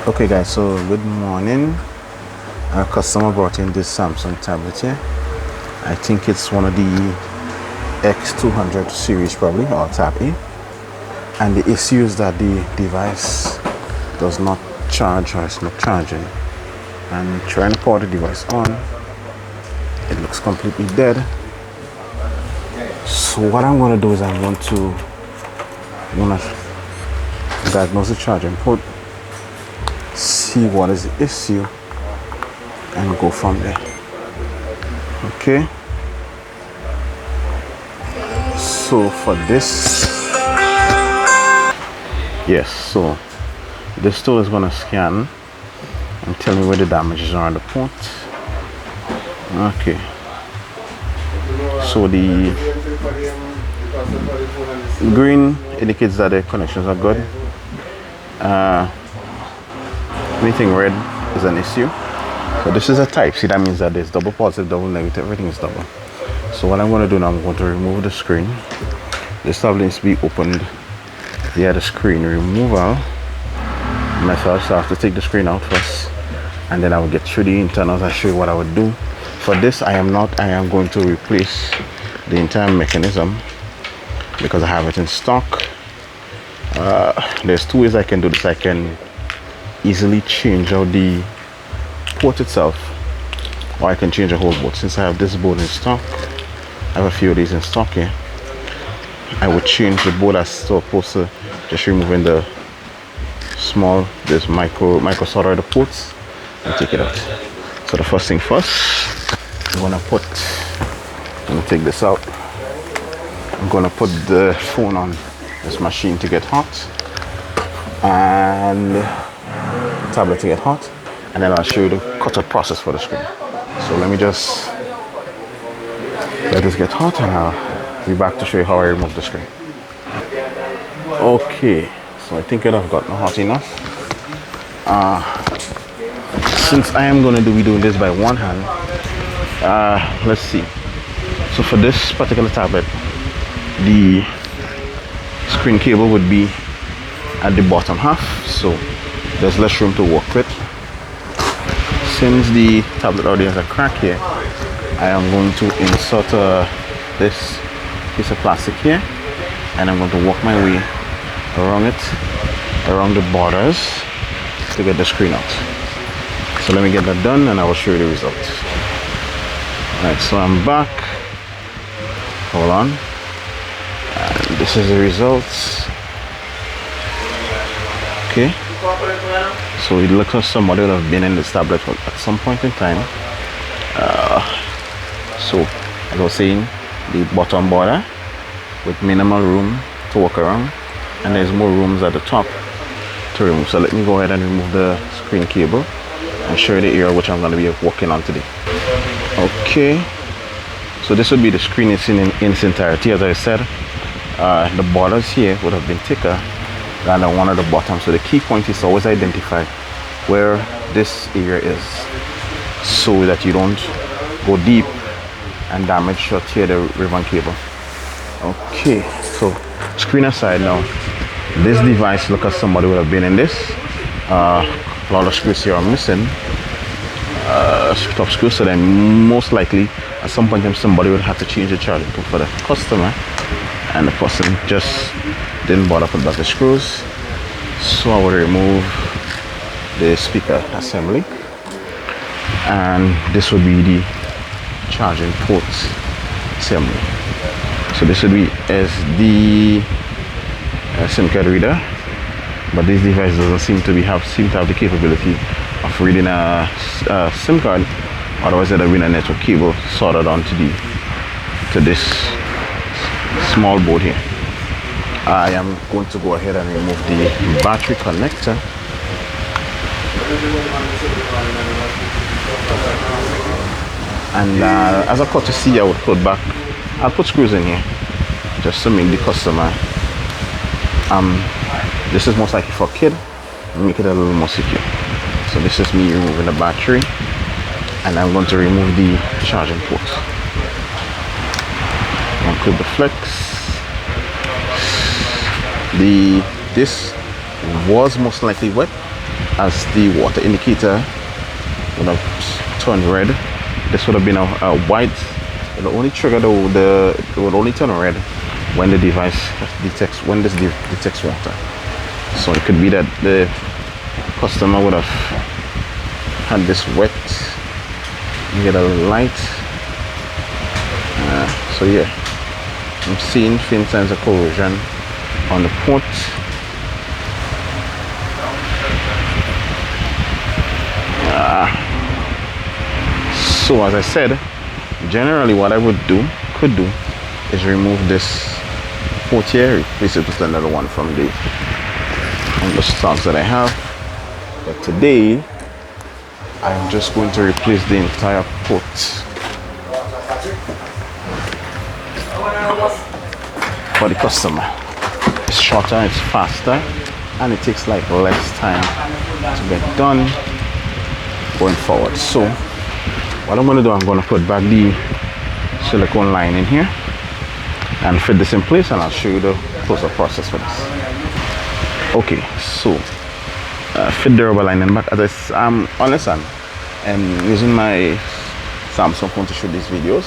Okay guys, so good morning. Our customer brought in this Samsung tablet here. I think it's one of the X200 series probably, or Tab A. And the issue is that the device does not charge, or it's not charging. And trying to power the device on, it looks completely dead. So what I'm going to do is I'm going to diagnose the charging port, see what is the issue, and go from there. Okay, so for this, yes, so this tool is going to scan and tell me where the damages are on the port. Okay, so the green indicates that the connections are good. Anything red is an issue. So this is a type C, that means that there's double positive, double negative, everything is double. So what I'm going to do now, I'm going to remove the screen. This tablet needs to be opened via the screen removal method. So I have to take the screen out first, and then I will get through the internals and show you what I would do. For this, I am going to replace the entire mechanism because I have it in stock. There's two ways I can do this. I can easily change out the port itself, or I can change the whole board. Since I have this board in stock, I have a few of these in stock here, I would change the board as opposed to just removing the small, this micro solder the ports and take it out. So the first thing first, I'm going to take this out. I'm going to put the phone on this machine to get hot, and the tablet to get hot, and then I'll show you the cutout process for the screen. So let me just let this get hot, and I'll be back to show you how I remove the screen. Okay, so I think it has gotten hot enough. Since I am going to be doing this by one hand, let's see. So for this particular tablet, the screen cable would be at the bottom half, so there's less room to work with. Since the tablet already has a crack here, I am going to insert this piece of plastic here, and I'm going to work my way around it, around the borders, to get the screen out. So let me get that done and I will show you the result. Alright, so I'm back. Hold on. And this is the results. Okay. So it looks like somebody would have been in this tablet at some point in time. So as I was saying, the bottom border with minimal room to walk around, and there's more rooms at the top to remove. So let me go ahead and remove the screen cable and show you the area which I'm going to be working on today. Okay, so this would be the screen in its entirety. As I said, the borders here would have been thicker than the one at the bottom. So the key point is to always identify where this area is, so that you don't go deep and damage or tear the ribbon cable. Okay, so screen aside now, this device, look at somebody would have been in this. A lot of screws here are missing, top screws, so then most likely at some point in time somebody would have to change the charging port for the customer, and the person just didn't bother put back the screws. So I will remove the speaker assembly, and this would be the charging port assembly. So this would be SD SIM card reader, but this device doesn't seem to have the capability of reading a SIM card. Otherwise, it would have been a network cable soldered onto this small board here. I am going to go ahead and remove the battery connector. And as a courtesy, I would I'll put screws in here just to make the customer, this is most likely for a kid, make it a little more secure. So this is me removing the battery, and I'm going to remove the charging port. Unclip the flex. This was most likely wet, as the water indicator would have turned red. This would have been a white. It will only trigger it will only turn red when the device detects detects water. So it could be that the customer would have had this wet. You get a light. So yeah, I'm seeing faint signs of corrosion on the port. So as I said, generally what I could do is remove this port here, replace it with another one from the stocks that I have. But today I'm just going to replace the entire port. For the customer. It's shorter, it's faster, and it takes like less time to get done going forward. So what I'm going to do, I'm going to put back the silicone line in here and fit this in place, and I'll show you the closer process for this. Okay, so fit the rubber lining back. As I'm using my Samsung phone to shoot these videos.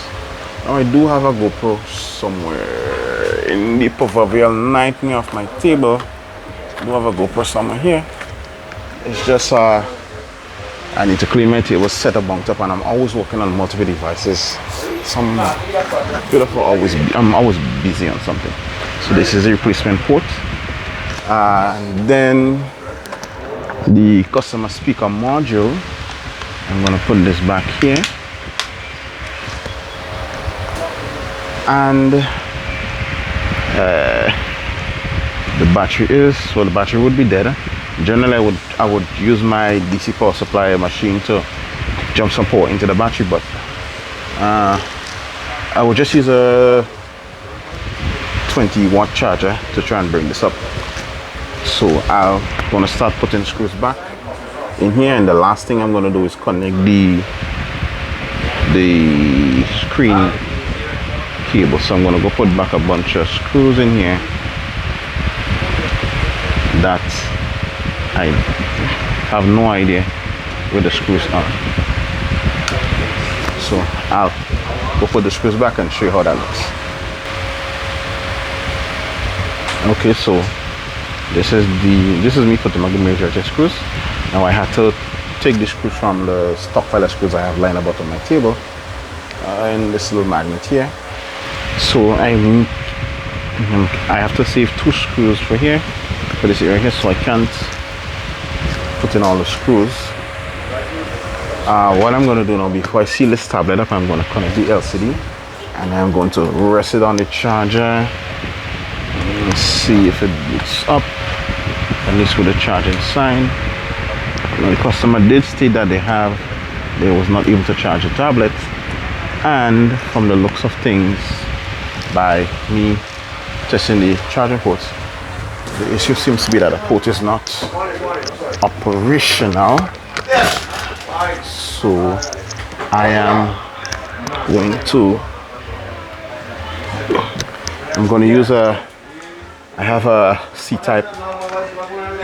Now I do have a GoPro somewhere in the proverbial nightmare of my table. I do have a GoPro somewhere here. It's just I need to clean my table, set up, bunked up, and I'm always working on multiple devices. I'm always busy on something. So this is the replacement port. And then the customer speaker module, I'm going to put this back here. And the battery would be dead. Generally I would use my DC power supply machine to jump some power into the battery, but I would just use a 20-watt charger to try and bring this up. So I'm gonna start putting screws back in here, and the last thing I'm gonna do is connect the screen cable. So I'm gonna go put back a bunch of screws in here that I have no idea where the screws are. So I'll go put the screws back and show you how that looks. Okay, so this is me putting my major screws. Now I had to take the screws from the stockpile of screws I have lined up on my table and this little magnet here. So I have to save 2 screws for here, for this area here, so I can't put in all the screws. What I'm going to do now, before I seal this tablet up, I'm going to connect the LCD and I'm going to rest it on the charger. Let's see if it boots up, at least with the charging sign. Now, the customer did state that they was not able to charge the tablet, and from the looks of things, by me testing the charging ports, the issue seems to be that the port is not operational. So I am going to use I have a C-type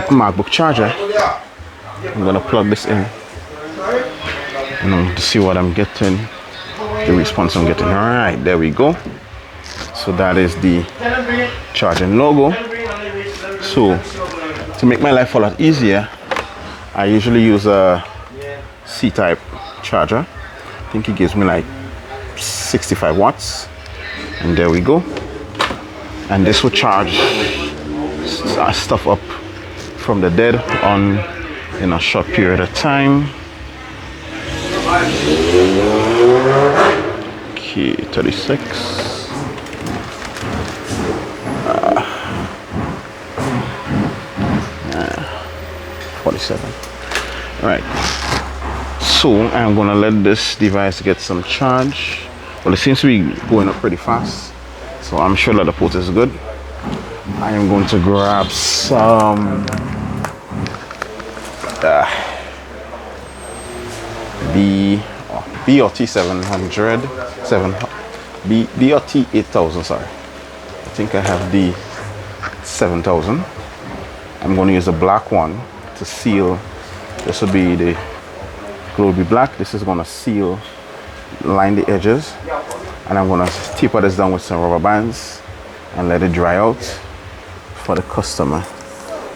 MacBook charger. I'm going to plug this in and to see what I'm getting, the response I'm getting. All right, there we go. So that is the charging logo. So to make my life a lot easier, I usually use a C-type charger. I think it gives me like 65 watts, and there we go. And this will charge stuff up from the dead in a short period of time. Okay, 36. 47. All right. So I'm gonna let this device get some charge. Well, it seems to be going up pretty fast, so I'm sure that the port is good. I am going to grab some BRT 700, BRT 8000. Sorry, I think I have the 7000. I'm going to use a black one to seal This will be the glue will be black. This is gonna seal, line the edges, and I'm gonna taper this down with some rubber bands and let it dry out for the customer.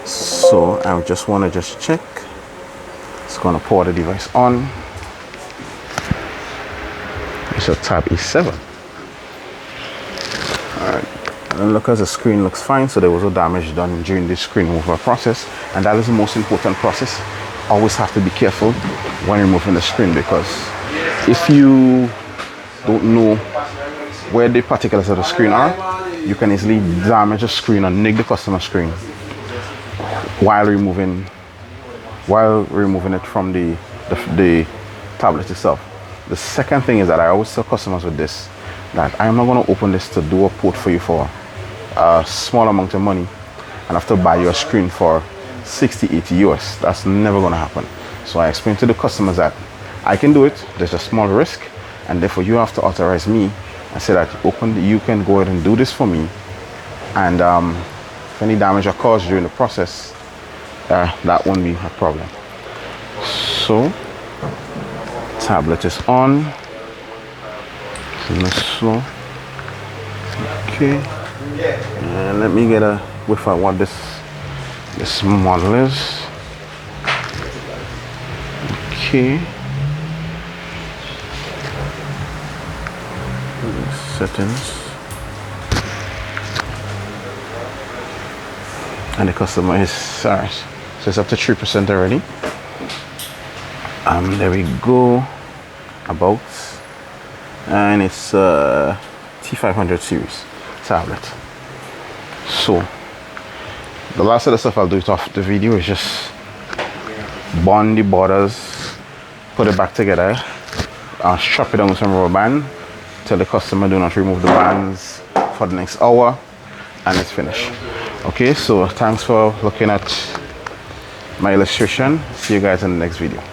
So I just want to just check. It's gonna power the device on. It's a Tab E7. Alright, and look, as the screen looks fine, so there was no damage done during the screen removal process, and that is the most important process. Always have to be careful when removing the screen, because if you don't know where the particulars of the screen are, you can easily damage the screen or nick the customer screen while removing it from the tablet itself. The second thing is that I always tell customers with this that I'm not going to open this to do a port for you for a small amount of money and have to buy you a screen for 60, 80 US. That's never going to happen. So I explain to the customers that I can do it, there's a small risk, and therefore you have to authorize me and say that you can go ahead and do this for me, and if any damage occurs during the process, that won't be a problem. So tablet is on. It's slow. Okay, and let me get a whiff of what this model is. Okay, settings, and the customer is sorry, so it's up to 3% already. There we go. About, and it's T500 series tablet. So the last of the stuff I'll do it off the video is just bond the borders, put it back together, strap it down with some rubber band, tell the customer do not remove the bands for the next hour, and it's finished. Okay, so thanks for looking at my illustration. See you guys in the next video.